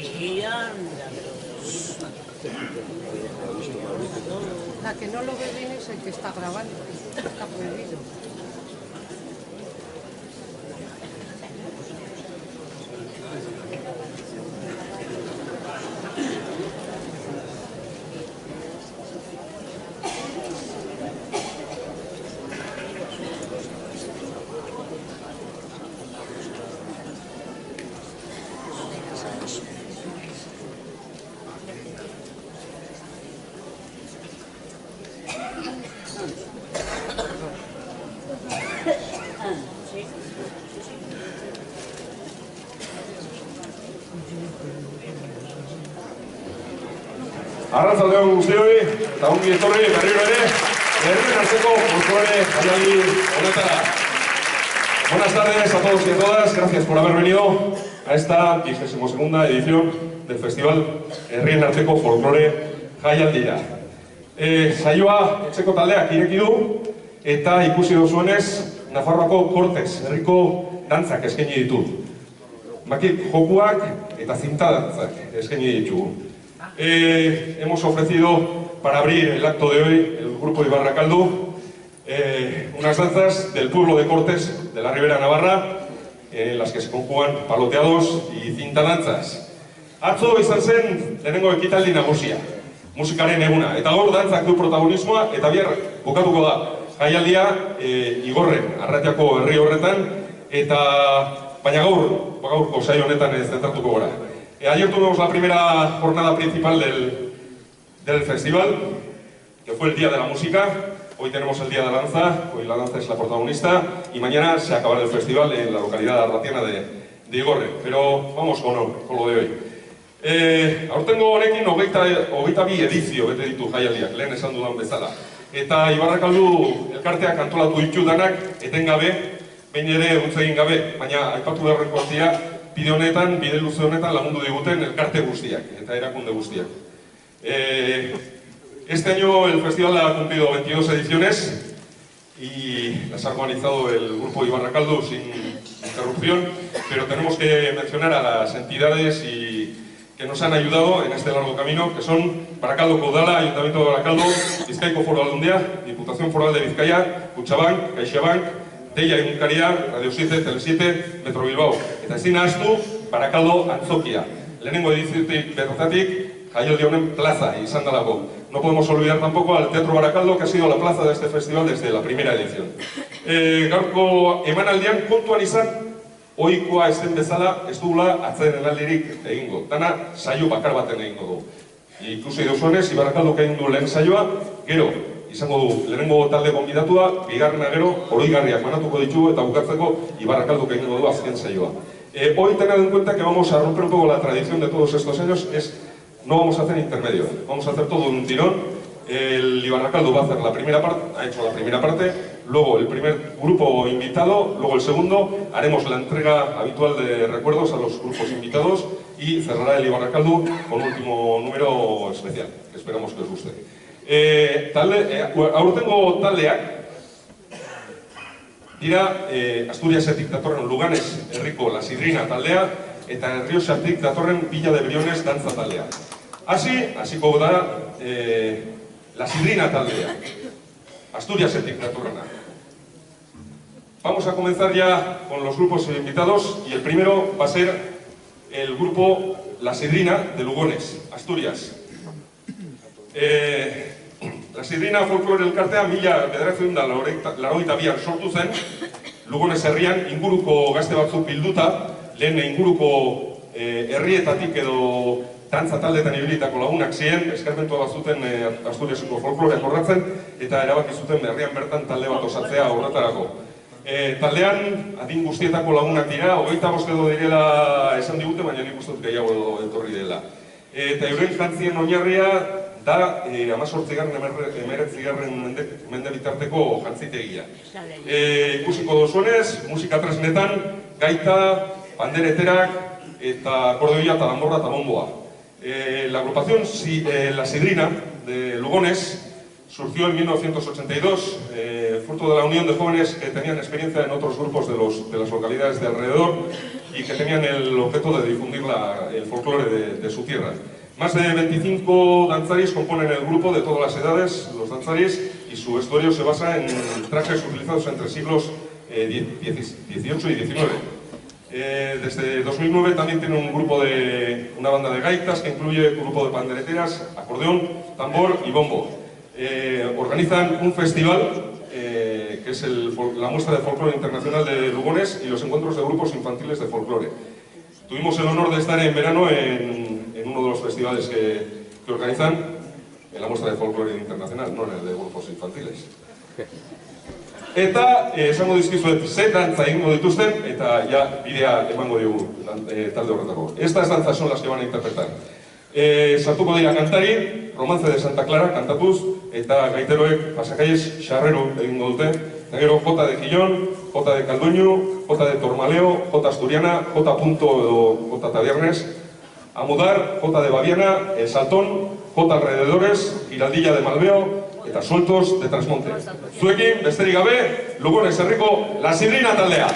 La que no lo ve bien es el que está grabando. Está prohibido. Arratsaldeon guztioi, eta ongi etorri berriro ere, Herrien Arteko folklore jaialdi honetara. Buenas tardes a todos y a todas, gracias por haber venido a esta 22ª edición del Festival Herrien Arteko folklore jaialdira. Saioa etxeko taldeak ireki du, eta ikusi dozuenez, Nafarroako Kortez herriko dantzak eskaini ditu. Makit jokuak eta zinta dantzak eskaini ditugu. Hemos ofrecido para abrir el acto de hoy, el grupo Ibarrakaldu, unas danzas del pueblo de Cortes, de la Ribera Navarra, en las que se conjugan paloteados y cinta danzas. Atzo izan zen lehenengo ekitaldi nagusia, musikaren eguna, eta gaur dantzak du protagonismoa, eta bihar bukatuko da jaialdia Igorren, Arratiako herri horretan, baina gaurko saio honetan zentratuko gara. Ayer tuvimos la primera jornada principal del festival, que fue el Día de la Música. Hoy tenemos el Día de la Danza, hoy la danza es la protagonista, y mañana se acabará el festival en la localidad arratiana de Igorre. Pero vamos con lo de hoy. Aurtengo honekin hogeita bi edizio bete ditu jaialdiak, lehen esan dudan bezala. Eta Ibarrakaldu elkarteak antolatu ditu danak, etengabe, behin ere utz egin gabe, baina aipatu beharrekoak dira, bide honetan, bide luze honetan lagundu diguten elkarte guztiak eta erakunde guztiak. Este año el festival ha cumplido 22 ediciones y las ha organizado el grupo Ibarrakaldu sin interrupción, pero tenemos que mencionar a las entidades que nos han ayudado en este largo camino, que son Barakaldo Udala, Ayuntamiento de Barakaldo, Bizkaiko Foru Aldundia, Diputación Foral de Bizkaia, Kutxabank, CaixaBank, Teia Egunkaria, Radio 7, Tele 7, Metro Bilbao. Eta ezin ahaztu, Barakaldo Antzokia. Lehenengo ediziotik bertatik, jaialdi honen plaza izan dalako. No podemos olvidar tampoco al Teatro Barakaldo, que ha sido la plaza de este festival desde la primera edición. Gaurko emanaldian kontuan izan, ohikoa ez den bezala, ez dugula atzeden aldirik egingo. Dana saio bakar baten egingo du. Ikusi dozuenez, Ibarrakaldok egin du lehen saioa, gero, izango du lehenengo talde gonbidatua, bigarrena gero, oroigarriak manatuko ditugu eta bukatzeko Ibarrakaldok egingo du azken saioa. Hoy tened en cuenta que vamos a romper un poco la tradición de todos estos años, no vamos a hacer intermedio, vamos a hacer todo en un tirón. El Ibarrakaldu va a hacer la primera parte, ha hecho la primera parte, luego el primer grupo invitado, luego el segundo, haremos la entrega habitual de recuerdos a los grupos invitados y cerrará el Ibarrakaldu con un último número especial, que esperamos que os guste. Aurtengo taldeak dira Asturiasetik datorren Luganes herriko La Sidrina taldea eta Errioxatik datorren Villa de Briones dantza taldea. Hasiko da La Sidrina taldea, Asturiasetik datorrena. Vamos a comenzar ya con los grupos invitados y el primero va a ser el grupo La Sidrina de Lugones, Asturias. La Sidrina folklore elkartea 1982 sortu zen, Lugones herrian inguruko gazte batzuk bilduta, lehen inguruko herrietatik edo dantza taldeetan ibilitako lagunak ziren, eskarmentua bat zuten Asturiaseko folkloreak jorratzen, eta erabaki zuten herrian bertan talde bat osatzea horretarako. Taldean adin guztietako lagunak dira, 25 edo direla esan digute, baina nik uste dut gehiago etorri dela. Eta euren jantzien oinarria da 18. mende bitarteko jantzitegia. Ikusiko dozuenez, musika tresnetan, gaita, pandereterak, eta akordeoia eta danborra eta bomboa. La agrupación La Sidrina de Lugones Surgió en 1982, fruto de la unión de jóvenes que tenían experiencia en otros grupos de las localidades de alrededor y que tenían el objeto de difundir el folclore de su tierra. Más de 25 danzaris componen el grupo de todas las edades, los danzaris, y su vestuario se basa en trajes utilizados entre siglos XVIII y XIX. Desde 2009 también tiene una banda de gaitas que incluye un grupo de pandereteras, acordeón, tambor y bombo. Organizan un festival que es la muestra de folclore internacional de Lugones y los encuentros de grupos infantiles de folclore. Tuvimos el honor de estar en verano en uno de los festivales que organizan en la muestra de folclore internacional, no en el de grupos infantiles. Eta esango dizkizuet ze dantza egingo dituzten eta ja bidea emango diogu talde horretako. Estas danzas son las que van a interpretar. Sartuko dira kantari, Romance de Santa Clara kantatuz, eta gaiteroek pasakaiez xarrero egingo dute. Eta gero Jota de Quillón, Jota de Calduño, Jota de Tormaleo, Jota Asturiana, Jota Punto edo Jota Tabiernes, Amudar, Jota de Baviana, El Saltón, Jota Alrededores, Giraldilla de Malveo, eta Sueltos de Trasmonte. Zuekin, besterik gabe, Lugones herriko La Sidrina taldea.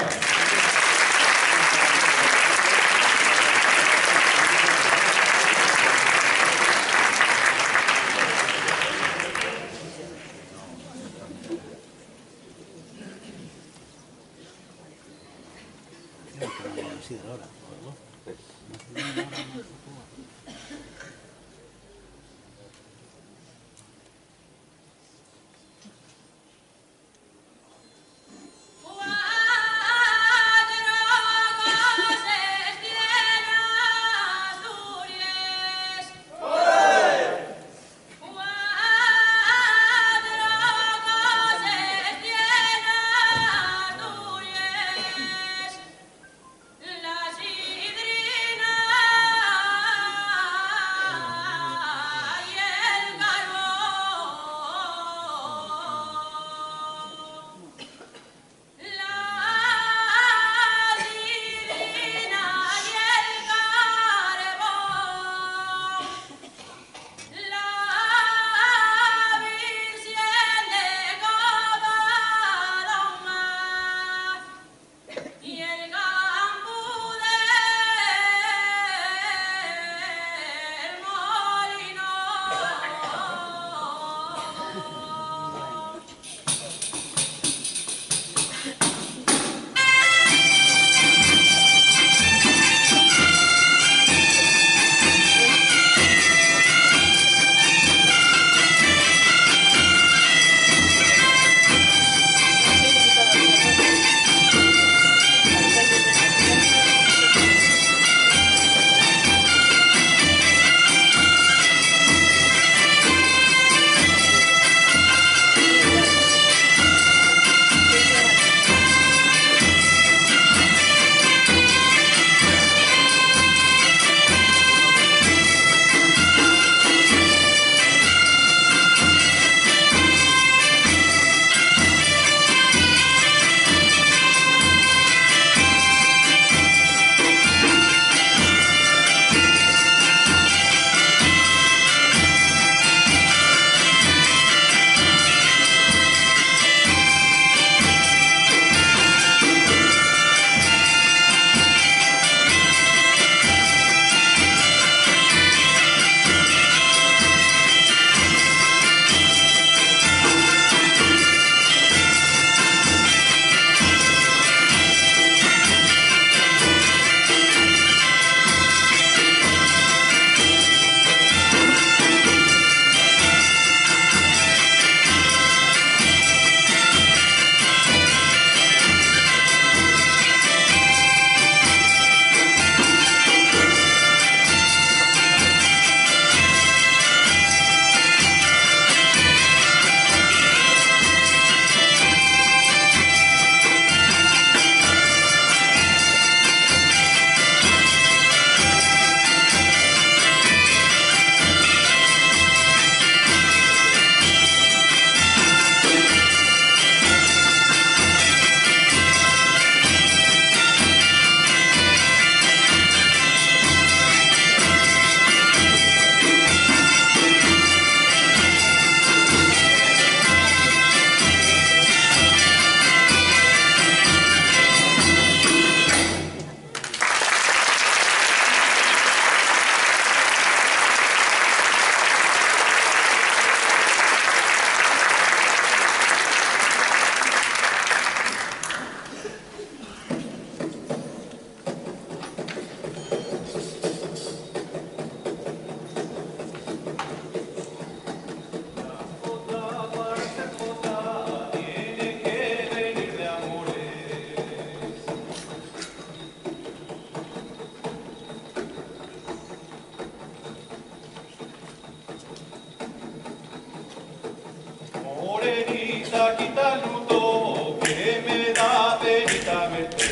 baila, quita el luto, que me da penita verte.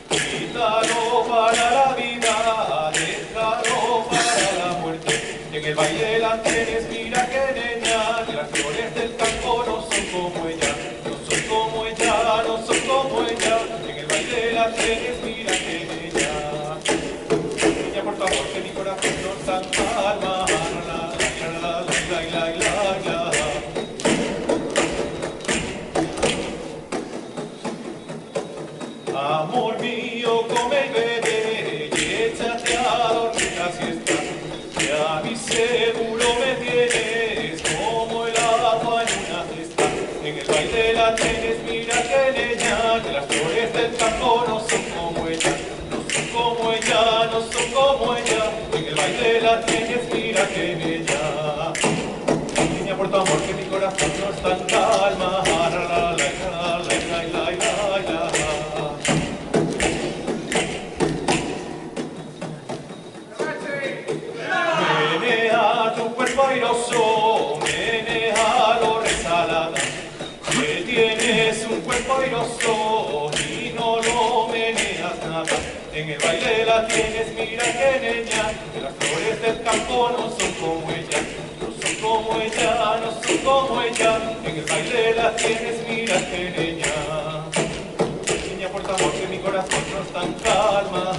Quítalo para la vida, déjalo para la muerte. En el baile la tienes, mira que niña, que las flores del campo no son como ella, no son como ella, no son como ella. En el baile la tienes, mira que niña. Niña, por favor, que mi corazón no está en calma. Amor mío, come y bebe y échate a dormir la siesta. Ya mi seguro me tienes como el agua en una fiesta. En el baile la tienes, mira que niña, que las flores del campo no son como ella, no son como ella, no son como ella. En el baile la tienes, mira que niña. Niña, por tu amor que mi corazón no está en calma. Menea tu cuerpo airoso, menealo resalada, que tienes un cuerpo airoso y no lo meneas nada. En el baile la tienes, mira que niña, que las flores del campo no son como ella, no son como ella, no son como ella. En el baile la tienes, mira que niña. Niña, por tu amor que mi corazón no está en calma.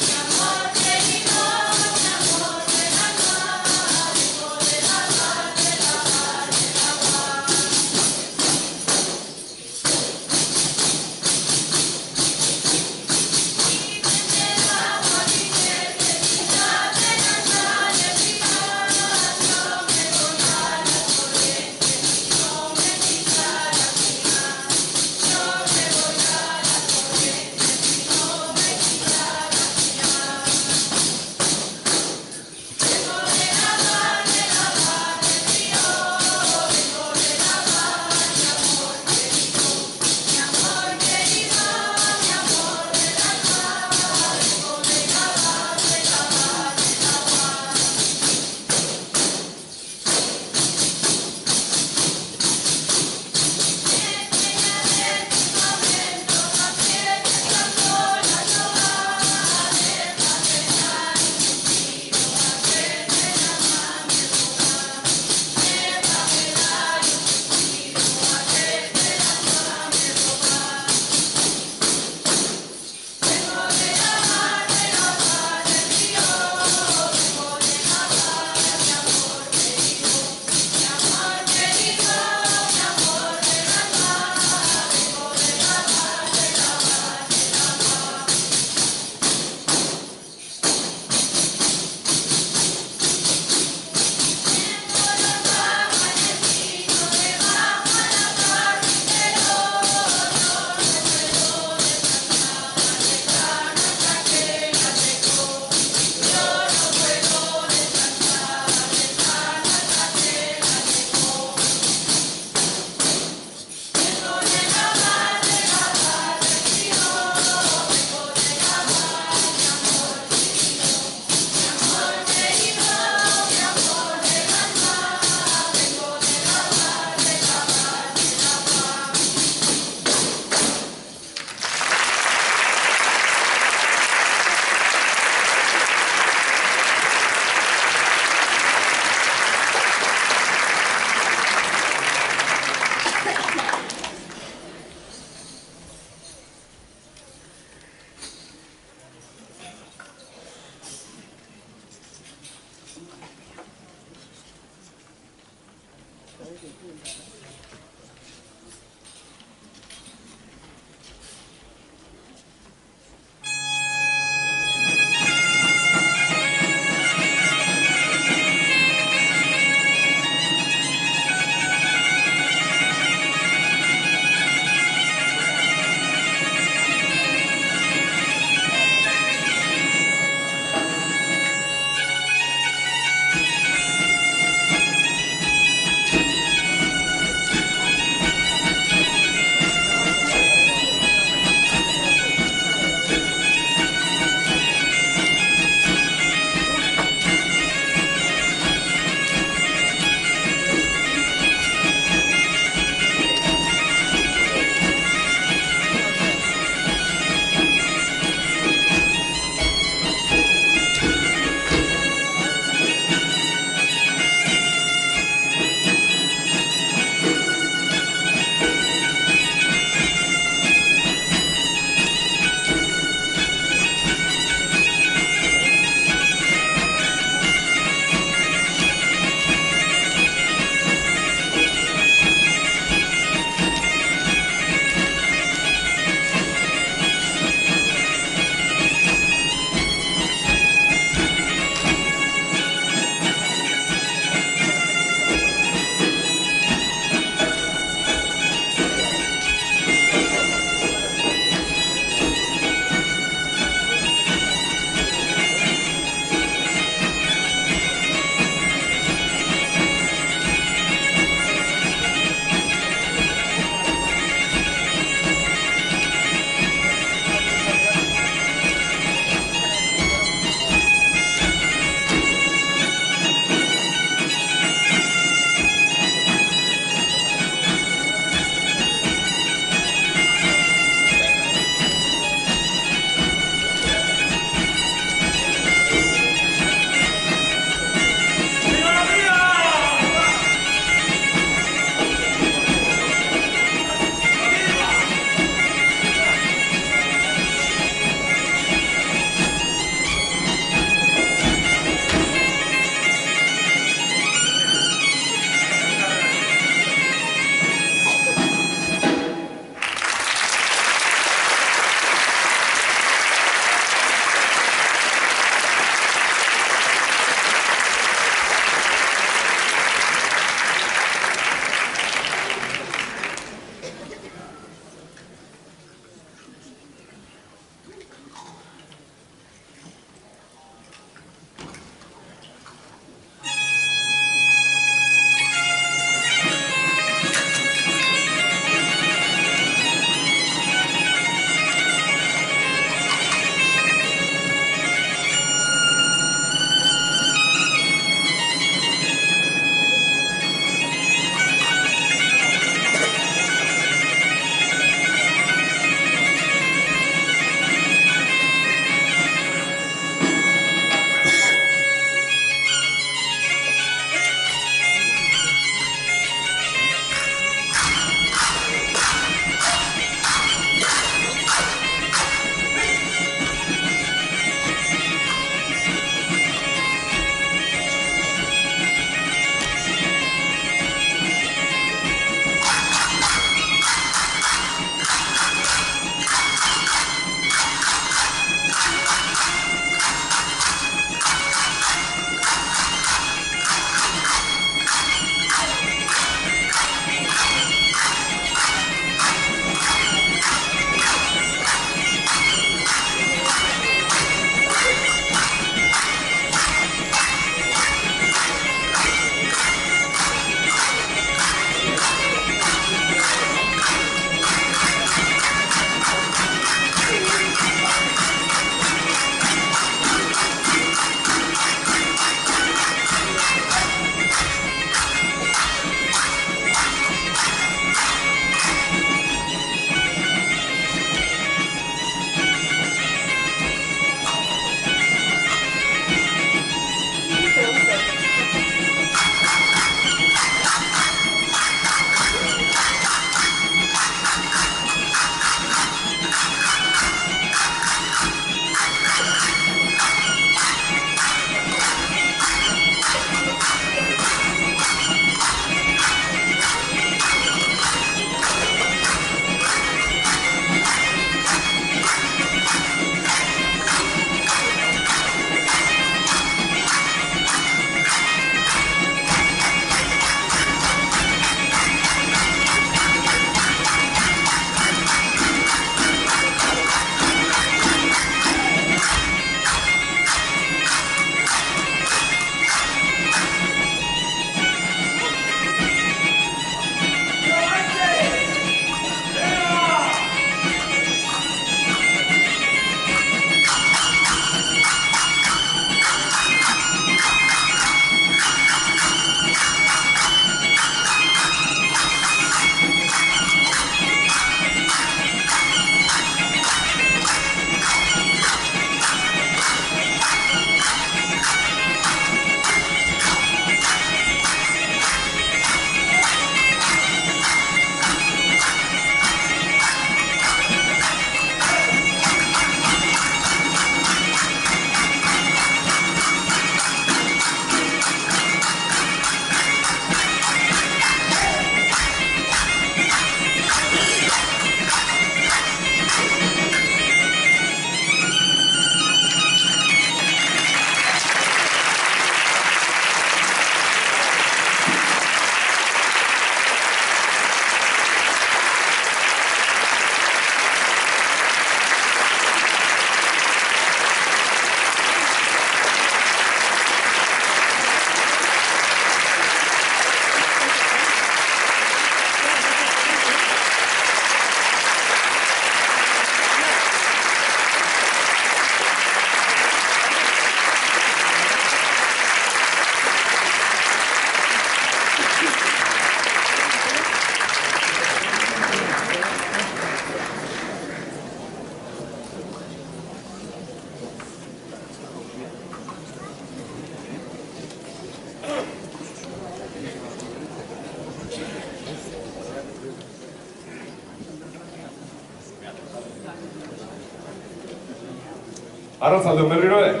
Arratzaldeon berriro ere.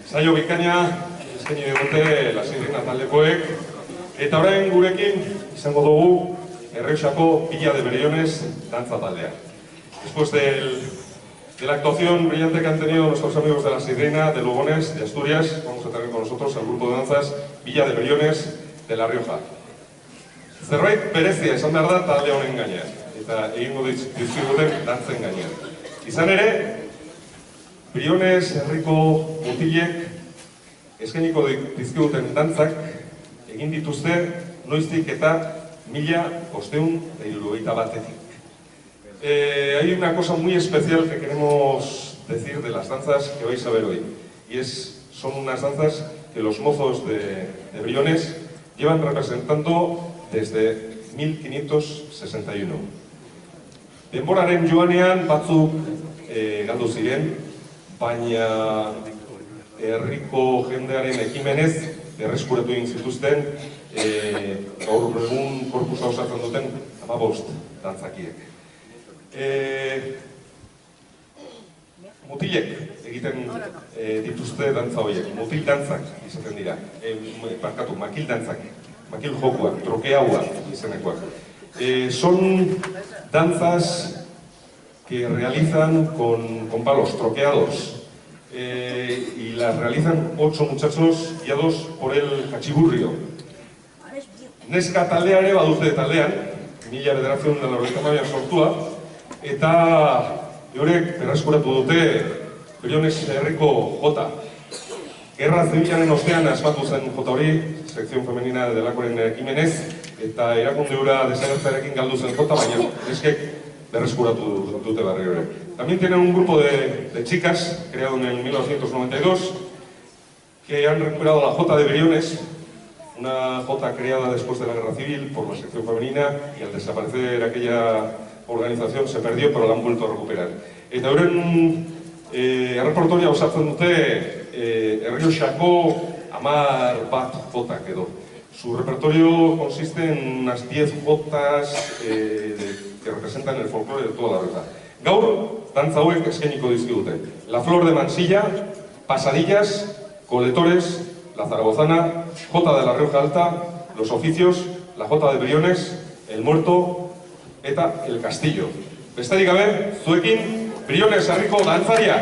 Saio bikaina eskaini digute La Sirena taldekoek. Eta orain gurekin izango dugu Errioxako Villa de Briones dantza taldea. Después de la actuación brillante que han tenido nuestros amigos de La Sirena, de Lugones, de Asturias, vamos a tener con nosotros al grupo de danzas Villa de Briones de La Rioja. Zerbait berezia esan behar da talde honen gainean, eta egingo dizkiguten dantzen gainean. Izan ere, Briones herriko mutilek eskainiko dizkiguten dantzak egin dituzte noiztik eta 1571-etik. Hay una cosa muy especial que queremos decir de las danzas que vais a ver hoy, y son unas danzas que los mozos de Briones llevan representando desde 1561. Denboraren joanean batzuk galdu ziren, baina herriko jendearen ekimenez berreskuratu egin zituzten gaur egun korpusa osatzen duten 15 dantzakiek. Mutilek egiten dituzte dantza horiek, mutil dantzak izaten dira, makil dantzak, makil jokuak, trokeauak izanekoak. Son danzas que realizan con palos troqueados y las realizan 8 muchachos guiados por el cachiburrio. Neska taldea ere badute taldean, 1992 sortua, eta eurek berreskuratu dute Briones herriko jota. Gerra zibilaren ostean asmatu zen jota hori, sekzion femenina delakoren ekimenez, eta erakunde hura desagertzarekin galdu zen jota, baina neskek berreskuratu dute barri hori. También tienen un grupo de chicas, creado en 1992, que han recuperado la jota de Briones, una jota creada después de la Guerra Civil por la sección femenina, y al desaparecer aquella organización se perdió, pero la han vuelto a recuperar. Eta euren errepertoria osatzen dute Errioxako 10 jotak edo. Su repertorio consiste en unas 10 jotas que representan el folclore de toda la Rioja. Gaur, dantza hauek eskainiko dizkigute. La Flor de Mansilla, Pasadillas, Coletores, la Zaragozana, Jota de la Rioja Alta, Los Oficios, la Jota de Briones, El Muerto eta El Castillo. Besterik gabe, zuekin, Briones herriko dantzaria!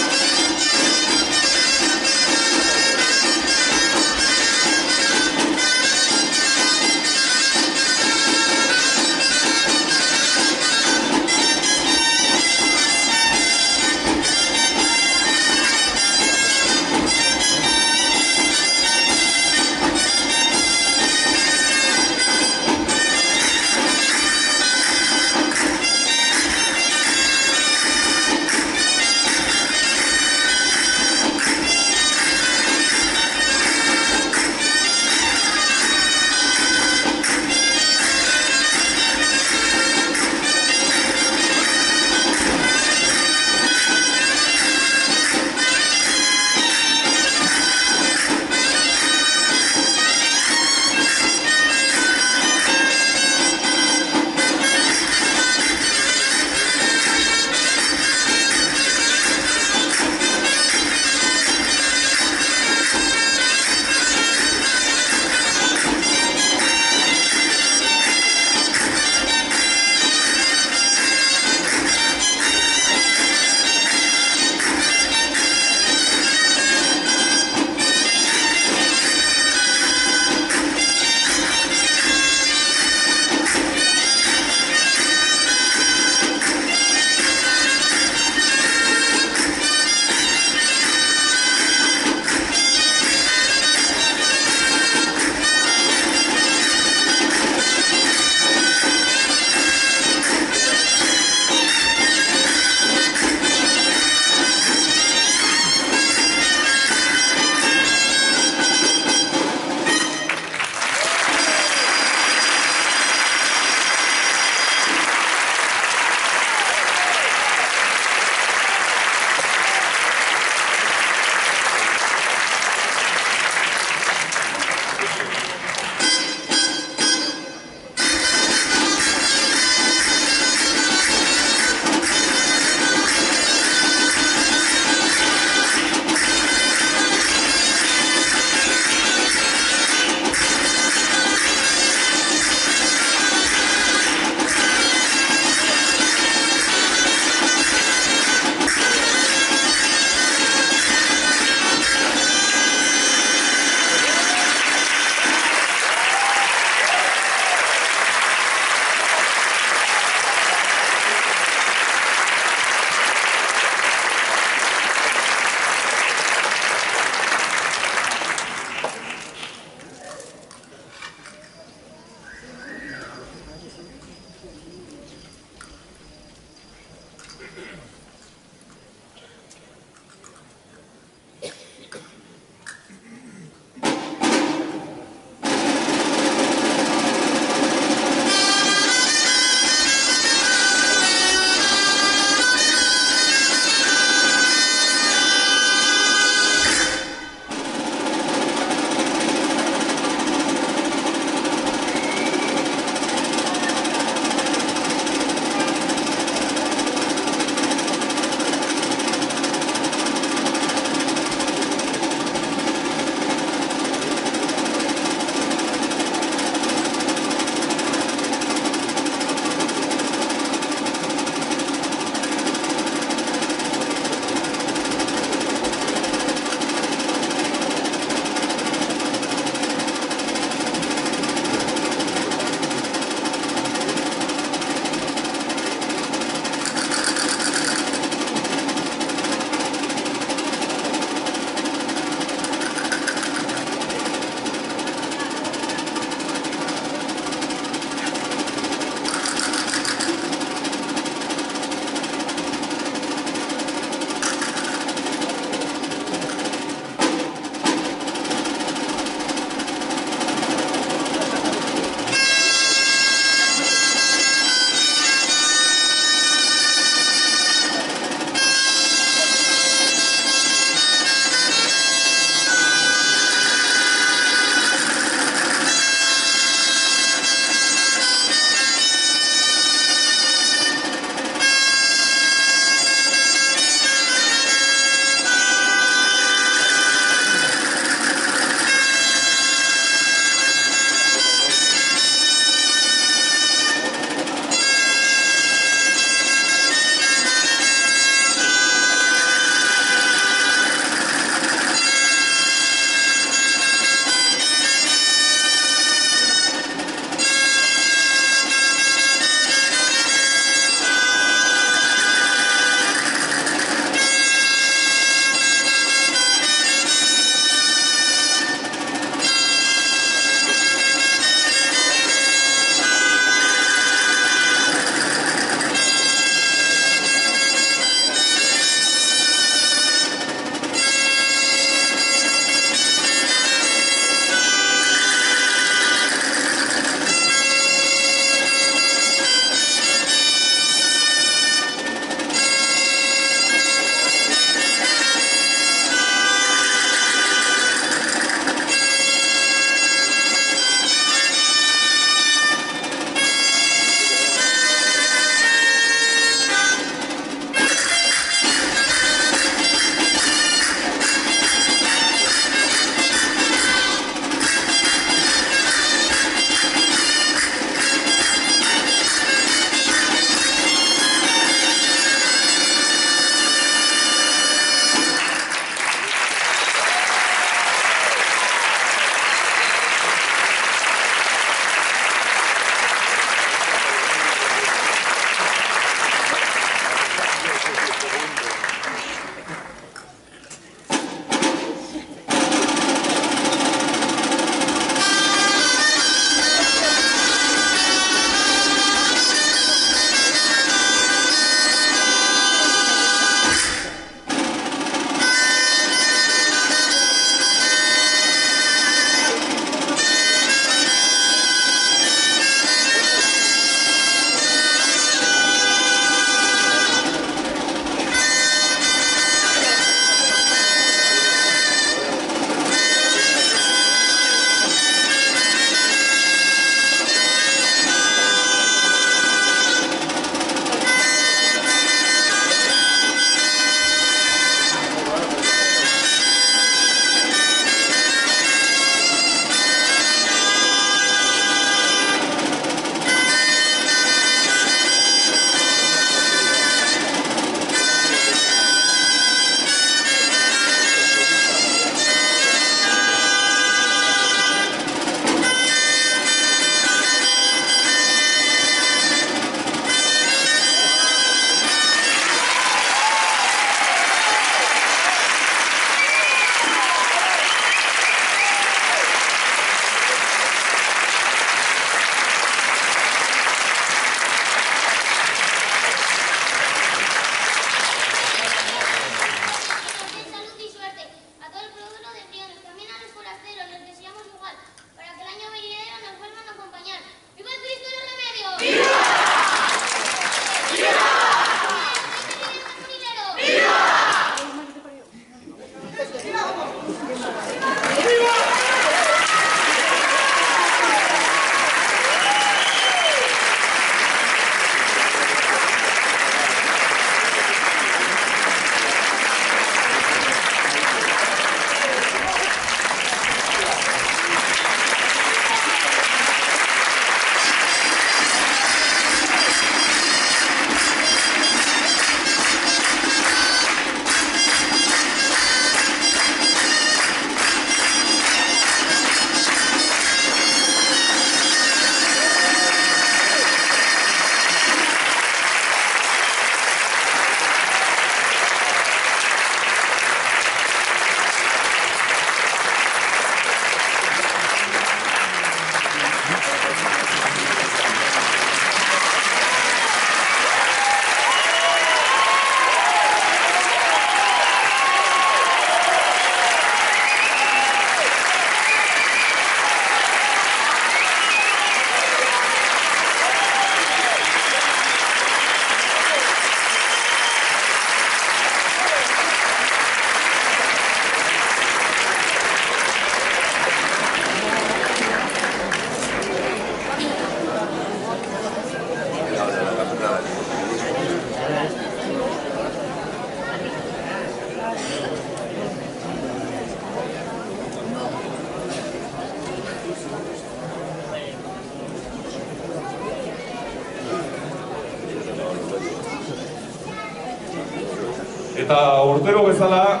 Eta urtero bezala,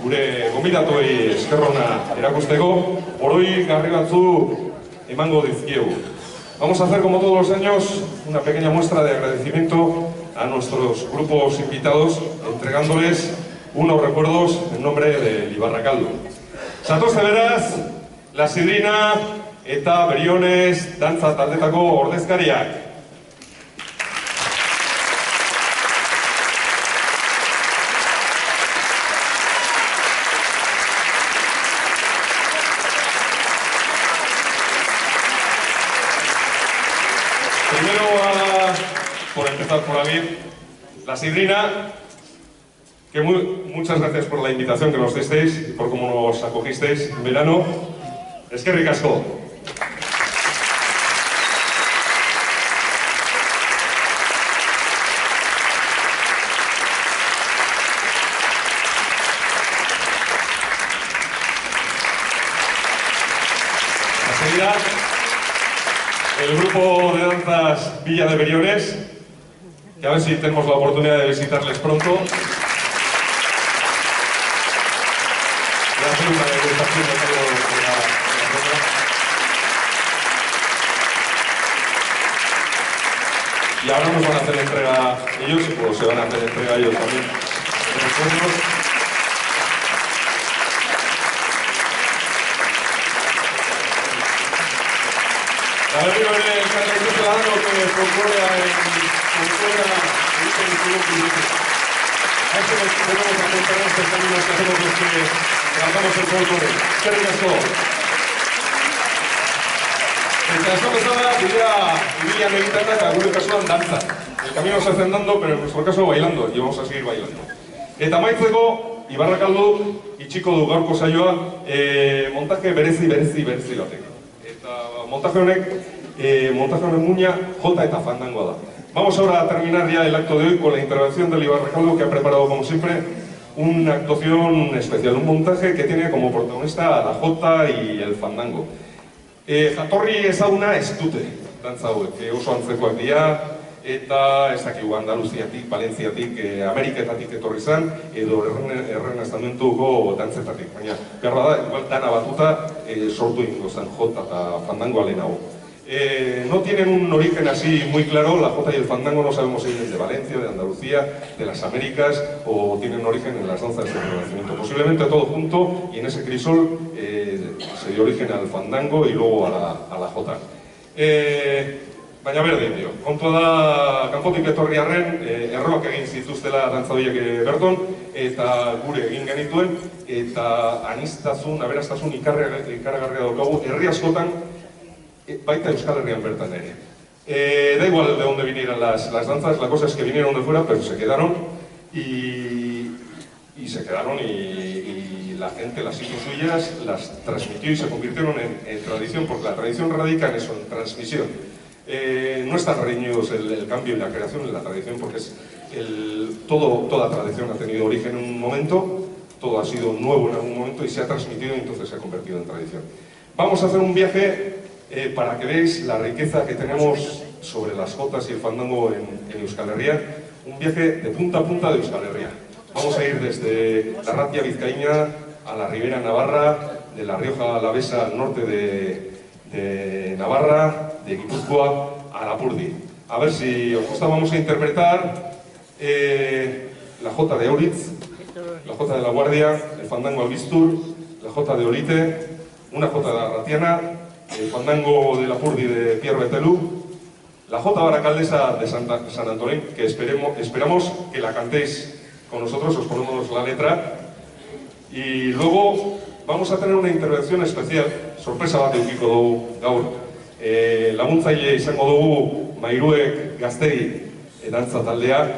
gure gonbidatuei esker ona erakusteko, oroi garri batzu emango dizkiegu. Vamos a hacer, como todos los años, una pequeña muestra de agradecimiento a nuestros grupos invitados, entregándoles unos recuerdos en nombre del Ibarrakaldo. Zatoz beraz, La Sidrina eta Beriones dantza taldetako ordezkariak. Primero, por empezar por David, La Sidrina, que muchas gracias por la invitación que nos disteis y por cómo nos acogisteis en verano. Eskerrik asko. Enseguida, el grupo de danzas Villa de Beriones, que a ver si tenemos la oportunidad de visitarles pronto. Voy a hacer una degustación de todo la zona. Y ahora nos van a hacer entrega ellos, o se van a hacer entrega ellos también. A ver, el candidato ciudadano que concurra a eso nos tenemos a contar estos caminos que hacemos los que trabajamos el folclore. Eskerrik asko. Mientras no pasaba, dirían egiten eta gure kasuan dantza. El camino se hace andando, pero en nuestro caso bailando, y vamos a seguir bailando. Eta amaitzeko, Ibarrakaldo itxiko du gaurko saioa, montaje berezi batek. Eta montaje honen muina jota eta fandangoa da. Vamos ahora a terminar ya el acto de hoy con la intervención del Ibarrakaldo, que ha preparado, como siempre, una actuación especial, un montaje que tiene como protagonista a la jota y el fandango. Jatorri ezaguna ez dute dantza hauek, oso antzekoak dira, eta ez dakigu Andaluziatik, Valentziatik, Ameriketatik etorri zen, edo errenaztamentuko dantzetatik. Baina, behar da, igual dana batuta sortu ingo zen jota eta fandangoa lehenago. No tienen un origen así muy claro, la jota y el fandango no sabemos si vienen de Valencia, de Andalucía, de las Américas, o tienen origen en las danzas del Renacimiento. Posiblemente todo junto, y en ese crisol se dio origen al fandango y luego a la jota. Baina berdin dio, kontua da kanpotik etorri arren, erroak egin zituztela dantza horiek berton, eta gure egin genituen, eta aniztasun, aberastasun ikaragarria daukagu, herri askotan, baita Euskal Herrian bertan ere. Da igual de dónde vinieran las danzas, la cosa es que vinieron de fuera, pero se quedaron y la gente las hizo suyas, las transmitió y se convirtieron en tradición, porque la tradición radica en eso, en transmisión. No están reñidos el cambio y la creación en la tradición, porque es toda tradición ha tenido origen en un momento, todo ha sido nuevo en algún momento y se ha transmitido y entonces se ha convertido en tradición. Vamos a hacer un viaje para que veáis la riqueza que tenemos sobre las jotas y el fandango en Euskal Herria, un viaje de punta a punta de Euskal Herria. Vamos a ir desde la Ratia vizcaína a la Ribera Navarra, de la Rioja Alavesa al norte de Navarra, de Guipúzcoa a Lapurdi. A ver si os gusta, vamos a interpretar la jota de Auritz, la jota de La Guardia, el fandango Albistur, la jota de Olite, una jota de la Ratiana, el fandango de Lapurdi de Pierre Betelú, la jota baracaldesa de San Antolín, que esperamos que la cantéis con nosotros, os ponemos la letra, y luego vamos a tener una intervención especial, sorpresa bat edukiko dugu gaur. Laguntzaile izango dugu Mairuek Gaztegi dantza taldea,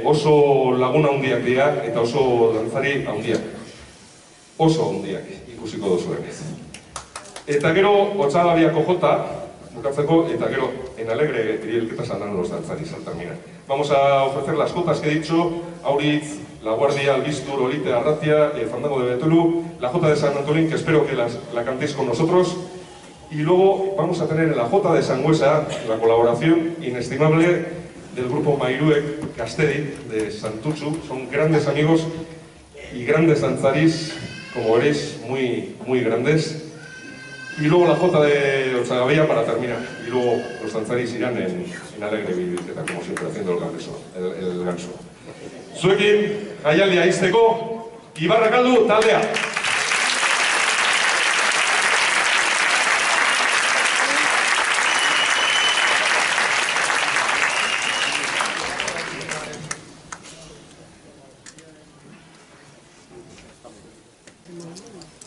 oso laguna handiak dira eta oso dantzari handiak. Oso handiak ikusiko duzuenez. Eta gero, Otsagabiako jota, bukatzeko, eta gero, en alegre trielketa saldrán los danzaris al terminar. Vamos a ofrecer las jotas que he dicho, Auritz, La Guardia, Albistur, Olite, Arratia, el fandango de Betelú, la jota de San Antolín, que espero que la cantéis con nosotros. Y luego vamos a tener en la jota de Sangüesa la colaboración inestimable del grupo Mairuek Castedi de Santuchu. Son grandes amigos y grandes danzaris, como veréis, muy grandes. Y luego la jota de Ochagavía para terminar. Y luego los danzaris irán en alegre bicicleta, como siempre, haciendo el ganso. Zuekin, jaialdia izteko, Ibarrakaldu taldea. Thank you.